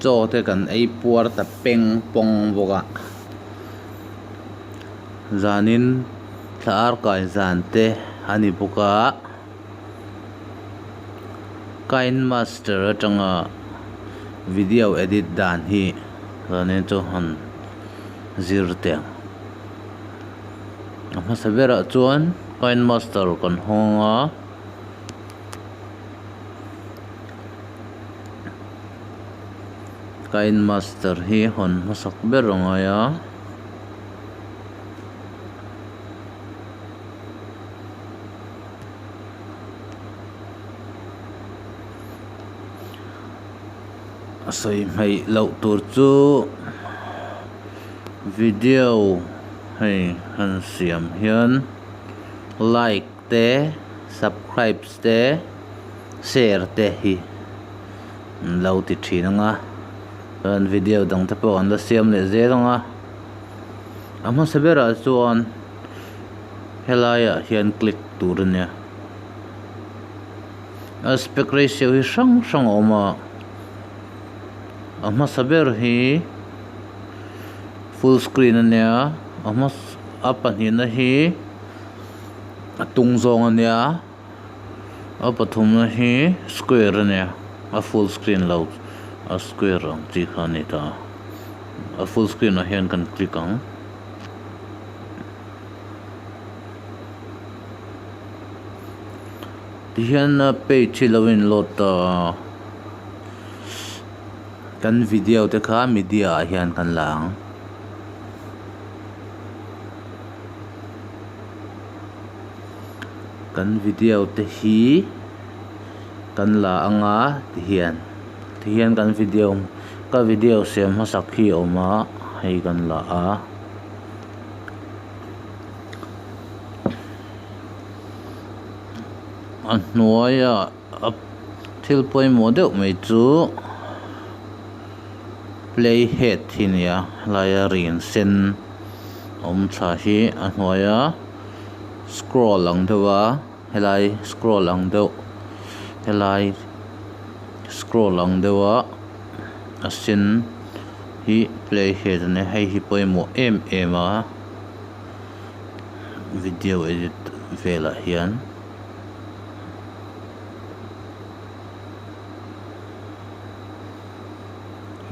cho te kan ei puar ta peng pong boka zanin thar kai zan te ani boka Kinemaster atanga video edit dan hi zanin cho han zirte ama sabera chuan Kinemaster kan honga Kinemaster hi hon masak beranga ya asoi mai lau tur chu video hay han siam hian like te subscribe te share te hi lau ti thinanga an video dang te pawh an la siam le zelanga ama sabera chuan helaya hian click tur ania aspect ratio hi sang oma ama saber hi full screen ania ama apan hi na hi atung zong ania apathum na hi square ania a full screen lo a square ang chi khani ta a full screen a hian kan click ang hian na page lawin lot kan video te kha media hian kan lang kan video te hi kan la anga hian kan video sem ha sakhi oma hei kan la a an noya thil poi model mai chu play head hinia laya rin sen om tha hi an noya scroll lang dewa helai scroll lang deuh helai scroll lang dewa asin hi play head ne hei hi poimo em a video edit vela hian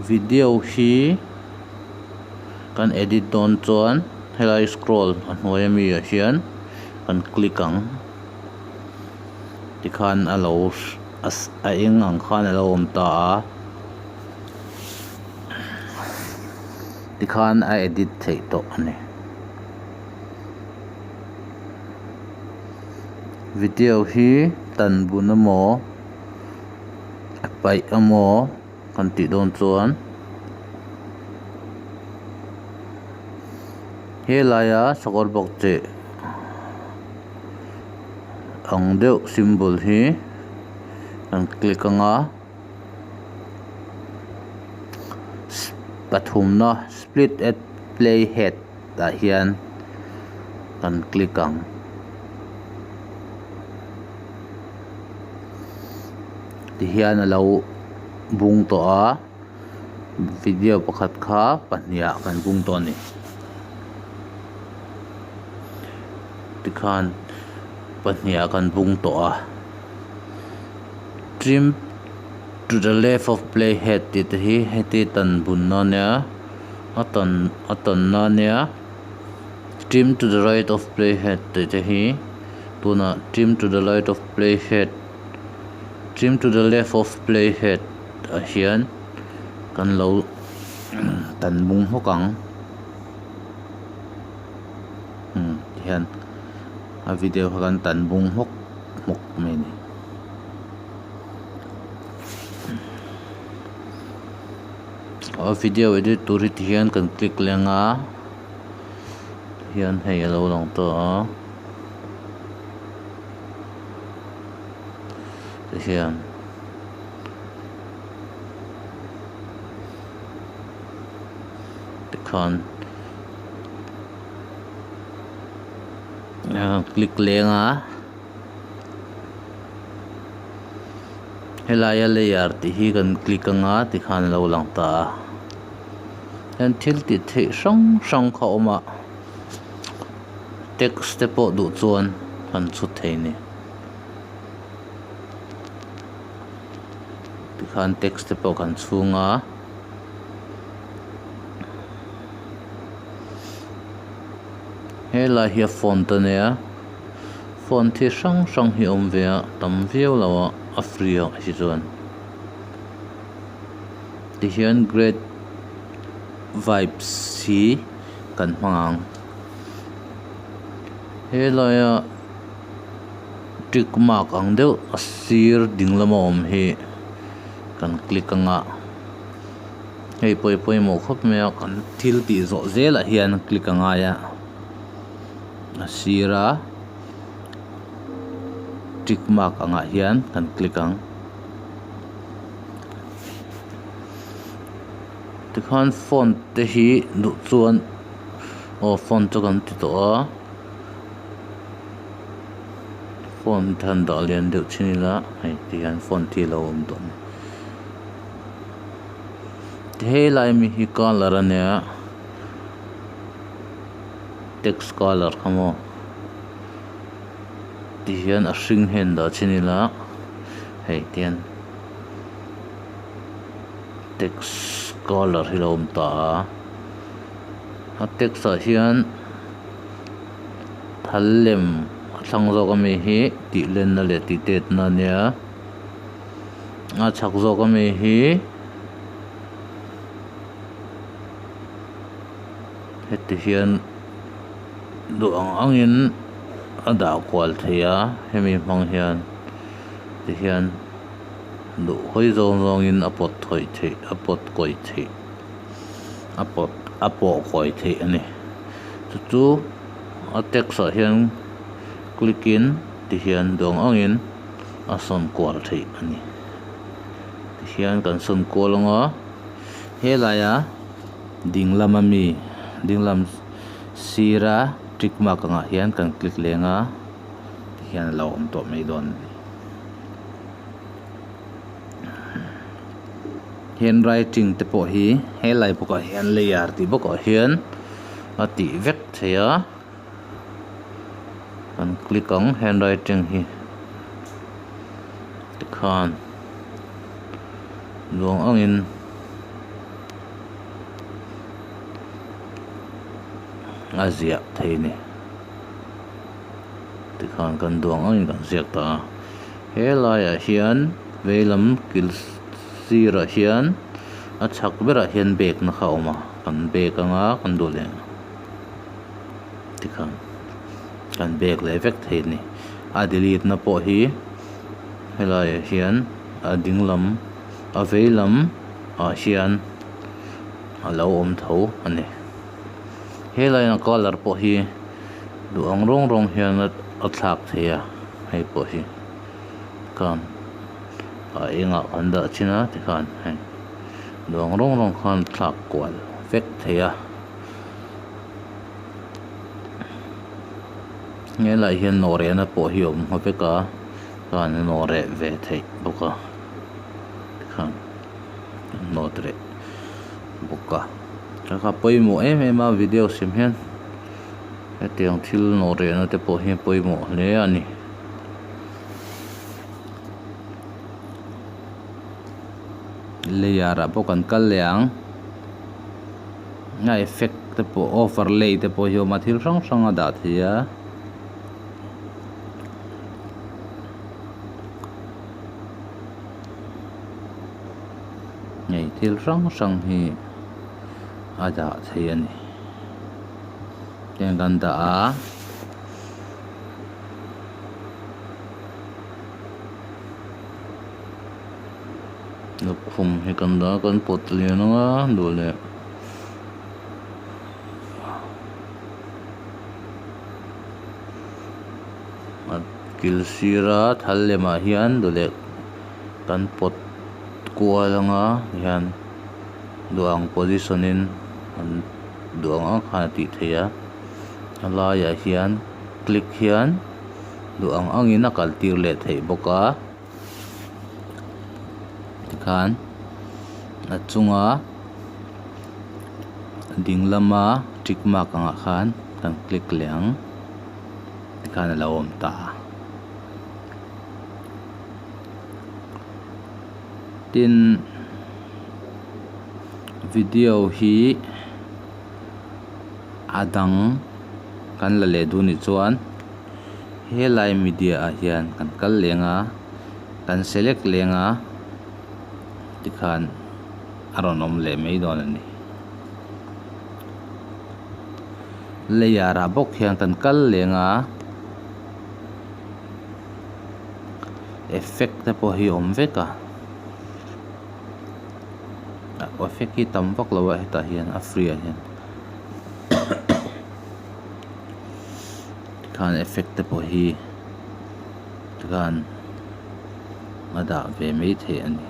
video hi kan edit don chuan helai scroll an hnuai mi a hian kan click ang tikhan alo a eng ang khan alo om ta a tikhan a edit thei to ani video hi tan bun amo pai amo kan ti don chuan helaya sakor bok che ang deuh symbol hi kan click anga pathum na split at play head ta hian kan click ang ti hian alo bung to a video pakhat kha pahnia kan bung to ni tikhan pahnia kan bung to a trim to the left of playhead ti hi heti tan bun na nia atan na nia trim to the right of playhead ti hi tuna trim to the right of playhead trim to the left of playhead a hian kan lo tan bung hokang hian a video kan tan bung mok mai ni a video edit turit hian kan click lenga hian hei alo long to hian tikhan click lenga helaya layer ti hi kan click anga ti khan lo lang ta hian thil ti thei hrang kha oma text te pawh duh chuan kan chhut thei ni ti khan text te pawh kan chhunga helai hi font ania font hi hrang hi awm ve a tam viau lawa a free a hi chuan ti hian great vibes hi kan hmangang helaya tick mark ang deuh a sir dinglama awm hi kan click anga hei poi mo khop me a kan thil ti zo zela hian click anga ya a sira tick mark anga hian kan click ang tikhan font te hi duh chuan font chu kan ti to a font than dah lian deuh chini la hei ti hian font hi lo awm to ni helai mi hi color ania text color kamo ti hian a hring hen dah chini la hei tian text color hi lo awm ta a text a hian thallem thlang zawk ami hi tih len na le tih tet na nia a chhak zawk ami hi heti hian duh angin a dah kual thei a hemi hmang hian ti hian duh hoi zawng in a pot thoi thei a pot koi thei a pawh koi thei ani chu a text a hian click in ti hian dawng angin a son kual thei ani ti hian kan son kual anga helaya dinglam ami dinglam sira tick mark anga hian kan click lenga ti hian lo awm to mai don handwriting te pawh hi helai boka hian layer ti boka hian a ti vek theia kan click ang handwriting hi tikhan luang angin a ziak thei ni tikhan kan duang angin kan ziak ta helai a hian veilam kil sira hian a chhak bera hian bag na kha awma kan bag anga kan du le tikhan kan bag le vek thei ni a delete na pawh hi helai hian a dinglam a veilam a hian a lo awm tho ani helai na color pawh hi duang rong hian a thlak theia hei pawh hi kan a enga anda china tikhan hei duang rong khan thlak kual vek theia nghe lại hiền nổ rẻ nó bỏ hiểu mà phải cả còn nổ rẻ về thầy bốc cả khăn nổ rẻ bốc cả các bơi mổ em mà video xem hen cái tiếng thil nổ rẻ nó để bỏ hiện bơi mổ lấy anh lấy ra bốc cần cắt láng ngay effect để bỏ overlay để bỏ hiểu mà thil rong ở đó thì á nhảy thil rong hi ada thei ani ken gan da lục khum hi kan da kan pot lian anga dole kil sira thalle ma hian dole kan pot kualanga hian duang positionin duang ang khana ti theia ala ya hian click hian duang angin a kal tir le thei boka tikhan achunga dinglama tick mark anga khan kan click leng tikhan alo awm ta tin video hi adang kan la le du ni chuan helai media a hian kan kal lenga kan select lenga tikhan aron om le mai don ani layara bok hian kan kal lenga effect te po hi om veka effect hi tam vak lawa heta hian a free a hian kan effect te po hi kan ada ve mai the ani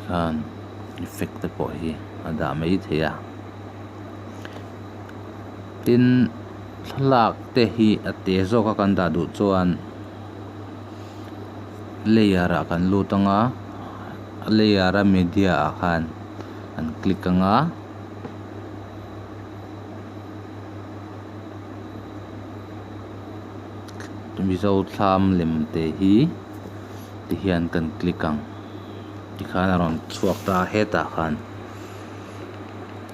kan effect te po hi ada mai the ya tin thlak te hi ate zo ka kan da du chuan layera kan lutanga layera media khan an click anga Mizo thiam lem te hi ti hian kan click ang tikhan aron chuak ta heta khan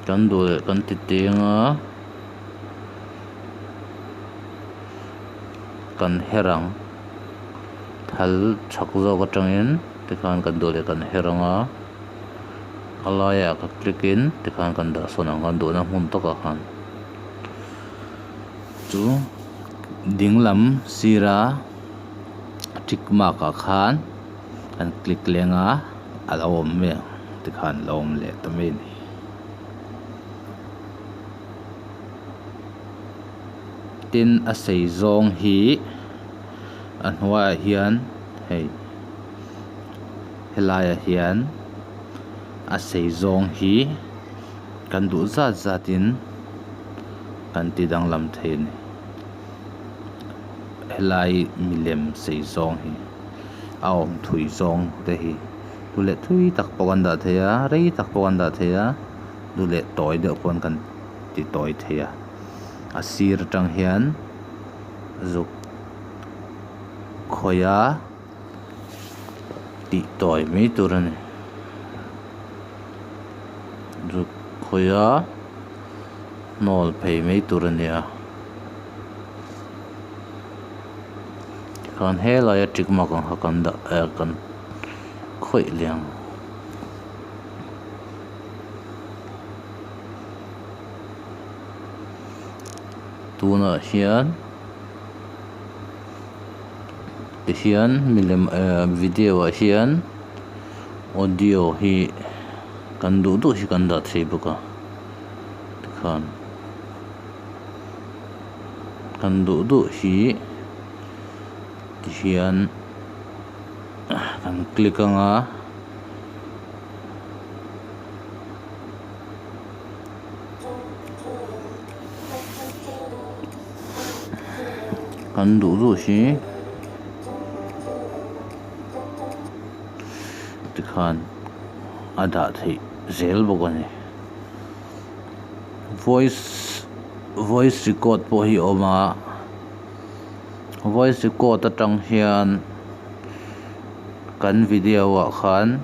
kan du kan ti tenga kan herang thal chak zo ka tangin tikhan kan du le kan heranga alaya ka click in tikhan kan da sonang kan du na hun to ka khan chu dinglam sira tick mark ka khan kan click lenga alawm me tikhan lawm le tamin tin a sei zong hi an hwa hian hei helaya hian a sei zong hi kan du zat zatin kan ti dang lam thein helai milem sei zong hi aom thui zong te hi dule thui tak pokan da theya rei tak pokan da theya dule toy de pon kan ti toy theya asir tang hian zuk khoya ti toy mi turani zuk khoya nol phei mi turani a kan helaya tick mark ang hakan da kan khoi liang tuna hian milem video a hian audio hi kan du hi kan da thei buka tikhan kan du hi hian kan click anga kan du hi tikhan ada thei zel bokani voice record po hi oma voice record atang hian kan video wa khan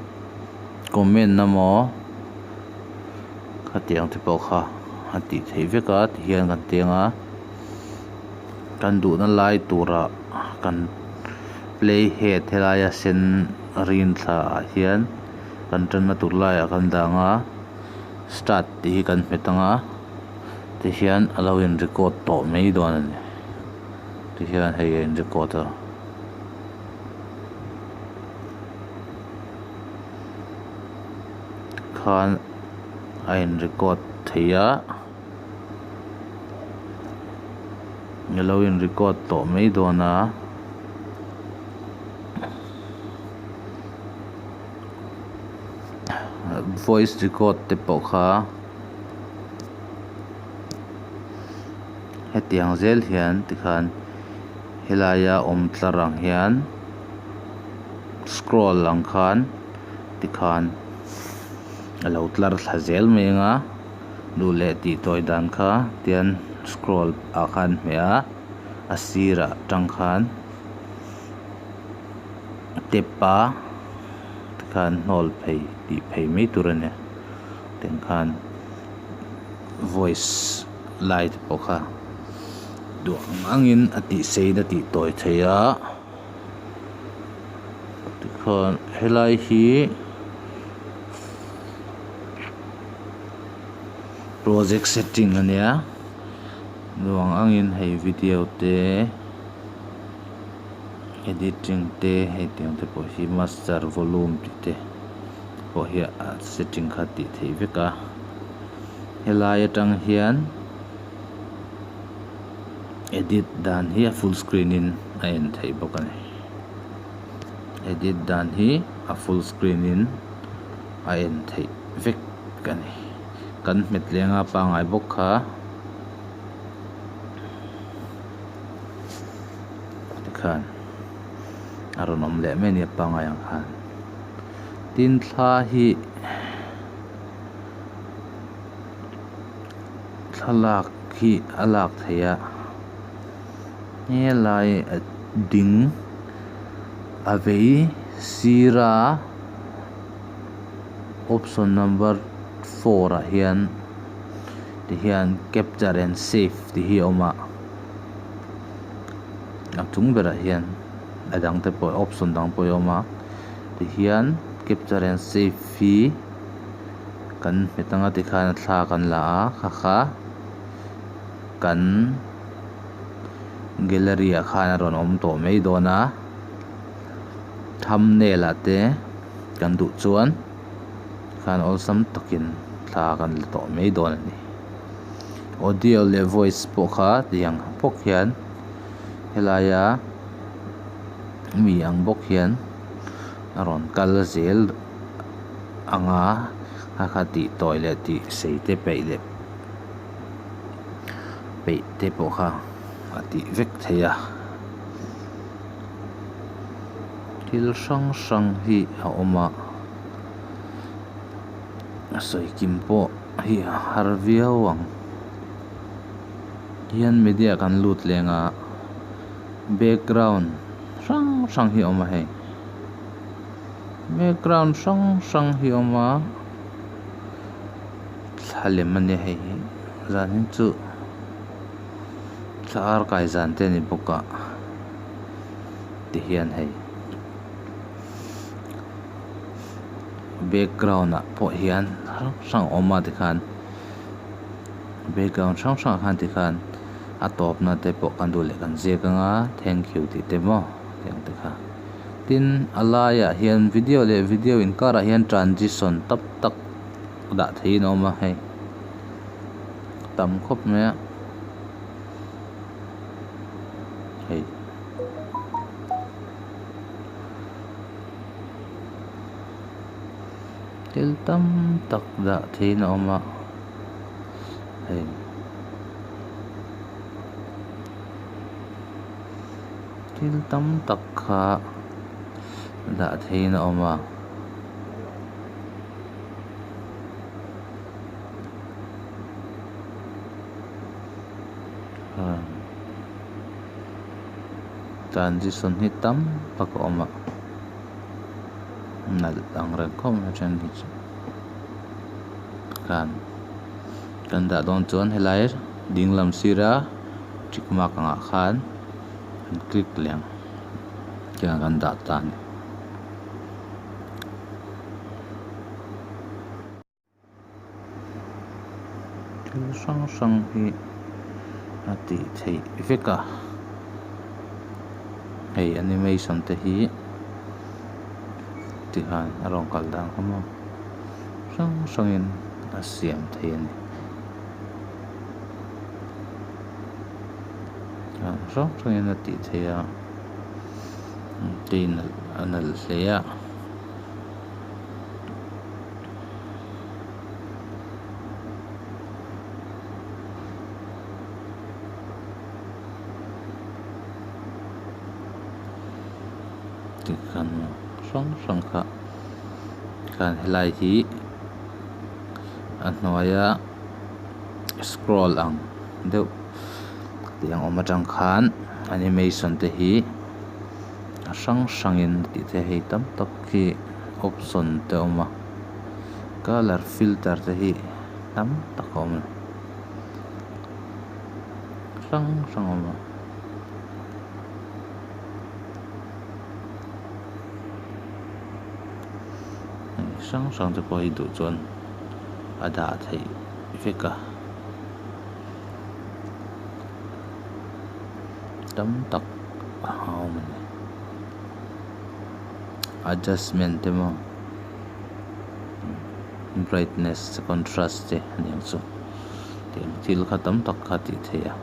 comment namo khatiang te po kha hati thei veka ti hian kan tenga kan du na lai tura kan play head helaya sen rin tha hian kan tan na tur lai kan danga start ti kan metanga ti hian allow in record to mai don ani ti hian hei in record khan in record theya allow in record to mai dona voice record te po kha hetiang zel hian tikhan helaya tlarang hian scroll lang khan tikhan alo tlar thla zel mai anga du le ti toy dan kha tian scroll a khan mea a sira tang khan tepa tikhan nol phei ti phei mai turane ten khan voice light pokha du angin ati seida ti toy theya tikhan helai hi project setting ania nuang angin hei video te editing te hei tiang te pawh hi master volume te pawh hi setting kha ti thei veka helai atang hian edit dan hi full screen in a en thei bawk ani edit dan hi a full screen in a en thei vek ani kan met lenga pa ngai bawk kha tikhan aron om le me ni pa ngai ang khan tin thla hi thalak hi alak theya nge lai ding avei sira option number 4 a hian ti hian capture and save ti hi oma chung bera hian adang te pawh option dang pawh oma ti hian capture and save hi kan metanga tikhan thla kan la a kha kan gallery a khan ron om to mai dona thumbnail ate kan du chuan khan olsam takin thla kan la to mai don ani audio le voice pokha tiang pok hian helaya mi ang bok hian aron kal zel anga khati toilet ti seite peile pe te pokha ati vek theya til sang sang hi a oma soi kimpo hi harviawang hian media kan lut lenga background sang sang hi oma hei background sang sang hi oma thalem mane hei zanin chu thar kai zan te ni boka ti hian hei background a pawh hian sang oma tikhan background sang sang khan tikhan a top na te pawh kan du le kan zek anga thank you ti te mo tiang tikha tin alaya hian video le video in kara hian transition tap tak da thein oma hei tam khop me hei til tam tak da thein oma hei til tam tak kha da thein oma transition hi tam pak oma nal ang ren khom na chen hi kan da don chuan helai dinglam sira chikma kanga khan an click leng kya kan da tan til sang sang hi ati thei veka hei animation te hi tihan arong kal dang hamo sang sangin asiam thein sang sangin ati theya tin anal hleya ti kan sang kha kan helai hi annoya scroll ang deuh tiang oma tang khan animation te hi sang in ti te hi tam tak hi option te oma color filter te hi tam tak oma sang oma sang te pawh hi duh chuan a dah thei vek a tam tak a awm ani adjustment te maw brightness contrast te aniang chu tiang thil kha tam tak kha ti thei a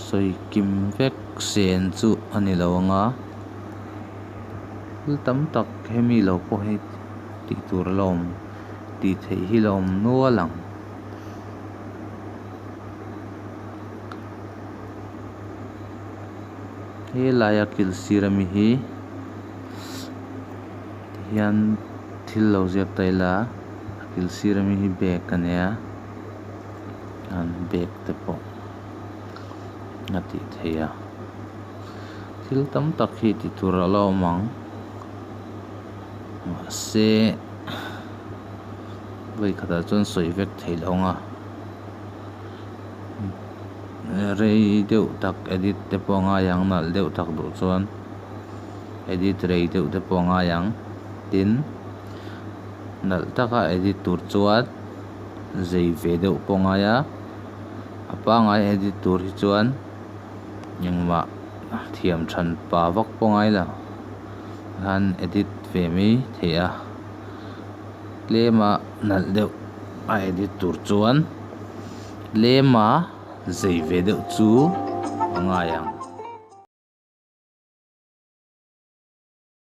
soi kim vek sen chu ani lo anga tam tak hemi lo pawh hi ti tur lawm ti thei hi lawm nualang he laia kil sirami hi hian thil lo ziak taila kil sirami hi bag ania an bag te pawh na ti thei a thil tam tak hi ti tur a lo mang se voi khata chuan soi vek thei lo nga rei deuh tak edit te pawh nga yang nalh deuh tak duh chuan edit rei deuh te pawh nga yang tin nalh taka edit tur chuan zei ve deuh pawh nga ya a pangai edit tur hi chuan engmah thiam than pa vak pawh ngai la han edit ve mai thei a lema nalh deuh a edit tur chuan lema zei ve deuh chu anga yang